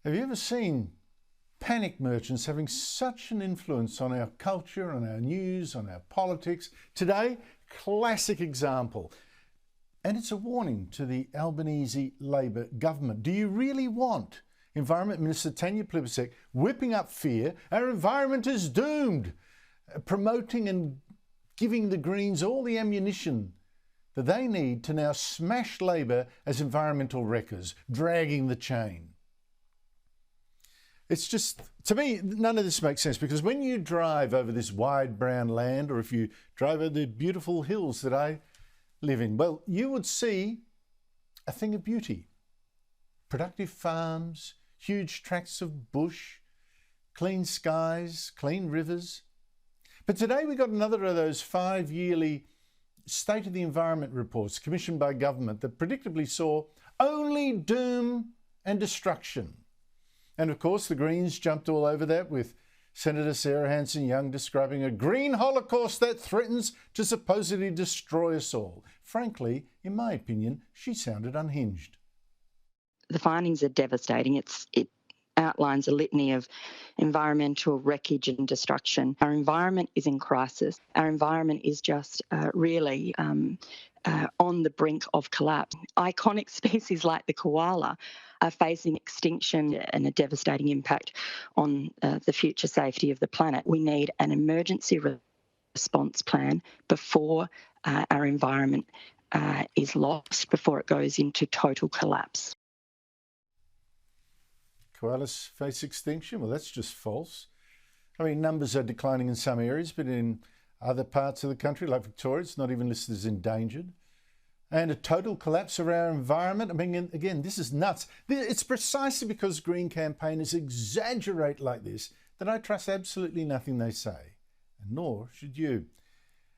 Have you ever seen panic merchants having such an influence on our culture, on our news, on our politics? Today, classic example. And it's a warning to the Albanese Labor government. Do you really want Environment Minister Tanya Plibersek whipping up fear? Our environment is doomed, promoting and giving the Greens all the ammunition that they need to now smash Labor as environmental wreckers, dragging the chain. It's just, to me, none of this makes sense, because when you drive over this wide brown land, or if you drive over the beautiful hills that I live in, well, you would see a thing of beauty. Productive farms, huge tracts of bush, clean skies, clean rivers. But today we got another of those 5-yearly State of the Environment reports commissioned by government that predictably saw only doom and destruction. And of course, the Greens jumped all over that, with Senator Sarah Hanson-Young describing a green holocaust that threatens to supposedly destroy us all. Frankly, in my opinion, she sounded unhinged. The findings are devastating. It outlines a litany of environmental wreckage and destruction. Our environment is in crisis. Our environment is just really on the brink of collapse. Iconic species like the koala are facing extinction and a devastating impact on the future safety of the planet. We need an emergency response plan before our environment is lost, before it goes into total collapse. Koalas face extinction? Well, that's just false. I mean, numbers are declining in some areas, but in other parts of the country, like Victoria, it's not even listed as endangered. And a total collapse of our environment. I mean, again, this is nuts. It's precisely because Green campaigners exaggerate like this that I trust absolutely nothing they say, and nor should you.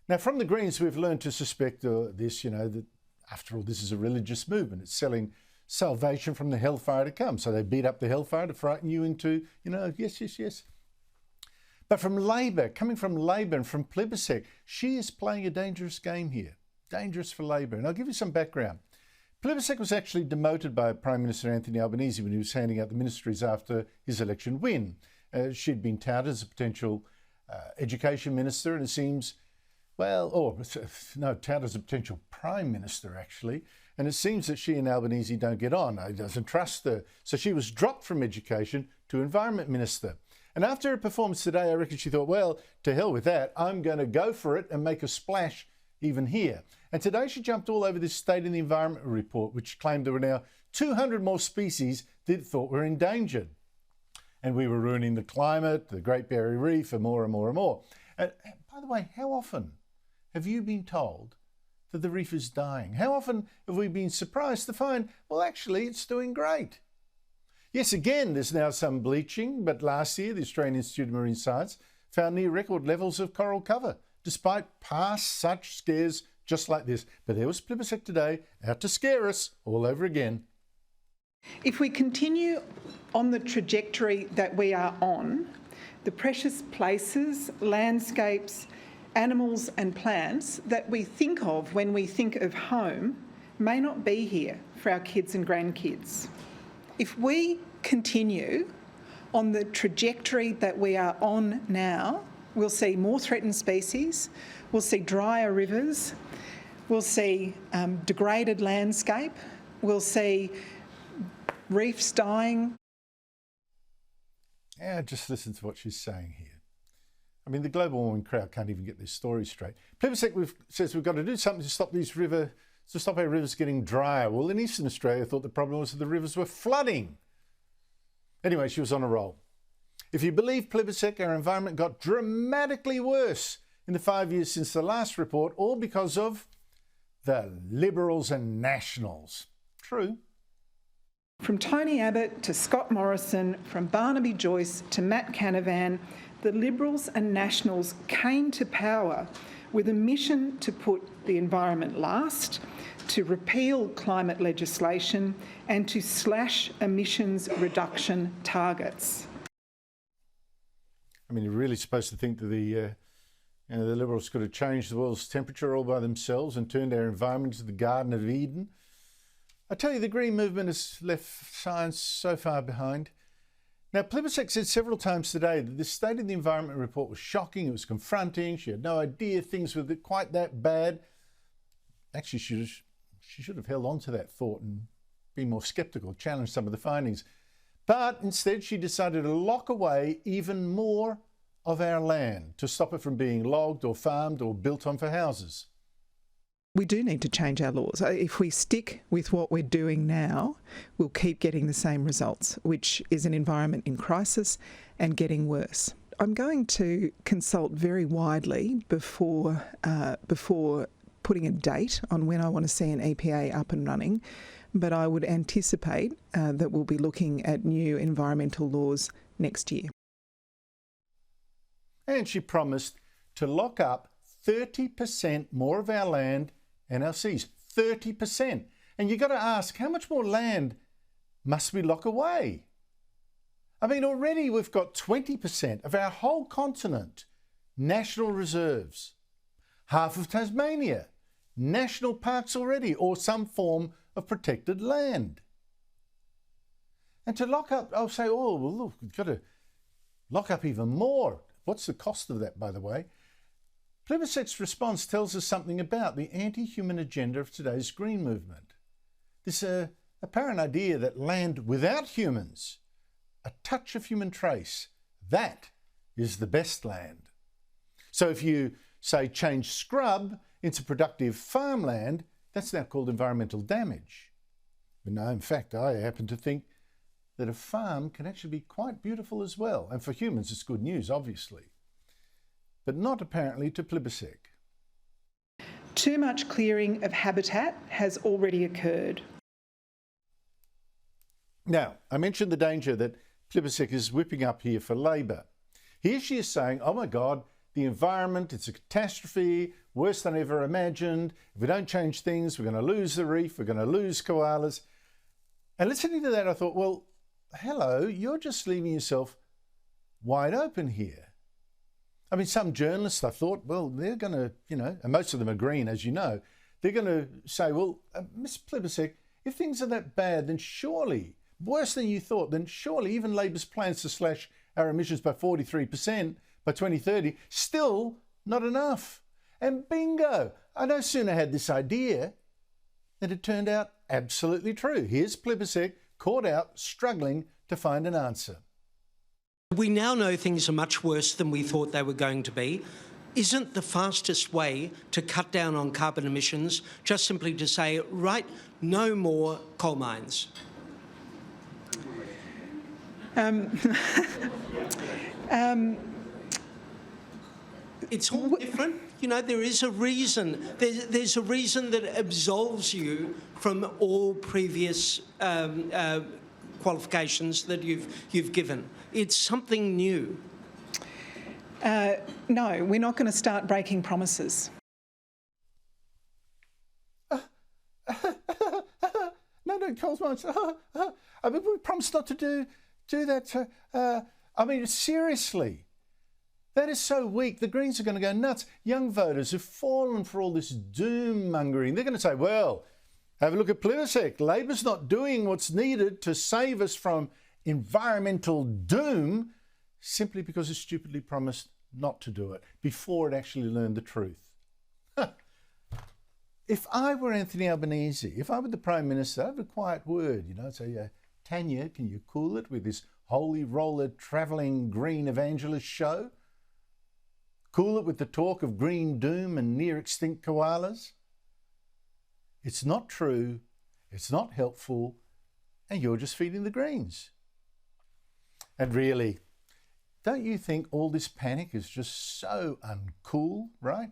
Now, from the Greens, we've learned to suspect this, that after all, this is a religious movement. It's selling salvation from the hellfire to come. So they beat up the hellfire to frighten you into, yes. But from Labor, coming from Labor and from Plibersek, she is playing a dangerous game here. Dangerous for Labor. And I'll give you some background. Plibersek was actually demoted by Prime Minister Anthony Albanese when he was handing out the ministries after his election win. She'd been touted as a potential education minister, and it seems, touted as a potential Prime Minister, actually. And it seems that she and Albanese don't get on. He doesn't trust her. So she was dropped from education to Environment Minister. And after her performance today, I reckon she thought, well, to hell with that. I'm going to go for it and make a splash even here. And today she jumped all over this State of the Environment report, which claimed there were now 200 more species that it thought were endangered. And we were ruining the climate, the Great Barrier Reef, and more and more and more. And by the way, how often have you been told that the reef is dying? How often have we been surprised to find, well, actually, it's doing great? Yes, again, there's now some bleaching, but last year, the Australian Institute of Marine Science found near record levels of coral cover, despite past such scares just like this. But there was Plibersek today, out to scare us all over again. If we continue on the trajectory that we are on, the precious places, landscapes, animals and plants that we think of when we think of home may not be here for our kids and grandkids. If we continue on the trajectory that we are on now, we'll see more threatened species, we'll see drier rivers, we'll see degraded landscape, we'll see reefs dying. Yeah, just listen to what she's saying here. I mean, the global warming crowd can't even get this story straight. Plibersek says we've got to do something to stop our rivers getting drier. Well, in Eastern Australia, I thought the problem was that the rivers were flooding. Anyway, she was on a roll. If you believe Plibersek, our environment got dramatically worse in the 5 years since the last report, all because of the Liberals and Nationals. True. From Tony Abbott to Scott Morrison, from Barnaby Joyce to Matt Canavan, the Liberals and Nationals came to power with a mission to put the environment last, to repeal climate legislation and to slash emissions reduction targets. I mean, you're really supposed to think that the Liberals could have changed the world's temperature all by themselves and turned our environment into the Garden of Eden. I tell you, the Green movement has left science so far behind. Now, Plibersek said several times today that this State of the Environment report was shocking, it was confronting, she had no idea things were quite that bad. Actually, she should have held on to that thought and been more sceptical, challenged some of the findings. But instead, she decided to lock away even more of our land to stop it from being logged or farmed or built on for houses. We do need to change our laws. If we stick with what we're doing now, we'll keep getting the same results, which is an environment in crisis and getting worse. I'm going to consult very widely before putting a date on when I want to see an EPA up and running, but I would anticipate that we'll be looking at new environmental laws next year. And she promised to lock up 30% more of our land and our seas. 30%. And you've got to ask, how much more land must we lock away? I mean, already we've got 20% of our whole continent, national reserves. Half of Tasmania, national parks already, or some form of protected land. And to lock up, I'll say, oh, well, look, we've got to lock up even more. What's the cost of that, by the way? Plibersek's response tells us something about the anti-human agenda of today's green movement. This apparent idea that land without humans, a touch of human trace, that is the best land. So if you, say, change scrub into productive farmland, that's now called environmental damage. But no, in fact, I happen to think that a farm can actually be quite beautiful as well. And for humans, it's good news, obviously. But not apparently to Plibersek. Too much clearing of habitat has already occurred. Now, I mentioned the danger that Plibersek is whipping up here for Labor. Here she is saying, oh my God, the environment, it's a catastrophe, worse than ever imagined. If we don't change things, we're going to lose the reef, we're going to lose koalas. And listening to that, I thought, well, hello, you're just leaving yourself wide open here. I mean, some journalists, I thought, well, they're going to, and most of them are green, as you know, they're going to say, well, Ms. Plibersek, if things are that bad, then surely, worse than you thought, then surely even Labor's plans to slash our emissions by 43% by 2030, still not enough. And bingo, I no sooner had this idea than it turned out absolutely true. Here's Plibersek caught out, struggling to find an answer. We now know things are much worse than we thought they were going to be. Isn't the fastest way to cut down on carbon emissions just simply to say, right, no more coal mines? It's all different. There is a reason. There's a reason that absolves you from all previous qualifications that you've given. It's something new. No, we're not going to start breaking promises. No, coal mines. I mean, we promised not to do that. I mean, seriously. That is so weak. The Greens are going to go nuts. Young voters have fallen for all this doom-mongering. They're going to say, well, have a look at Plibersek. Labor's not doing what's needed to save us from environmental doom simply because it stupidly promised not to do it before it actually learned the truth. If I were Anthony Albanese, if I were the Prime Minister, I'd have a quiet word, I'd say, Tanya, can you cool it with this holy roller travelling green evangelist show? Cool it with the talk of green doom and near extinct koalas? It's not true, it's not helpful, and you're just feeding the Greens. And really, don't you think all this panic is just so uncool, right?